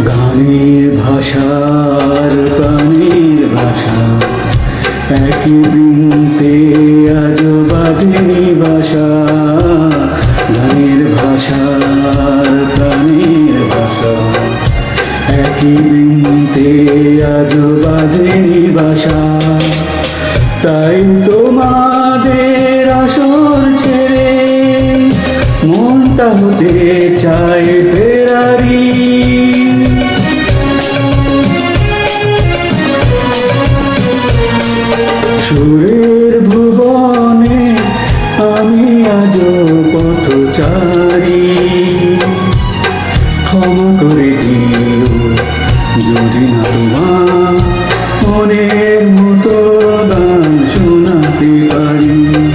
গানের ভাষার প্রাণের ভাষা একই বৃন্তে আজ বাজেনি বাসা। গানের ভাষার প্রাণের ভাষা একই বৃন্তে আজ বাজেনি বাসা। তাই তোমাদের আসর ছেড়ে মনটা হতে চায় ফেরারি। সুরের ভুবনে আমি আজ পথচারী। ক্ষমা করে দিও যদি না তোমার মনের মতো গান শোনাতে পারি।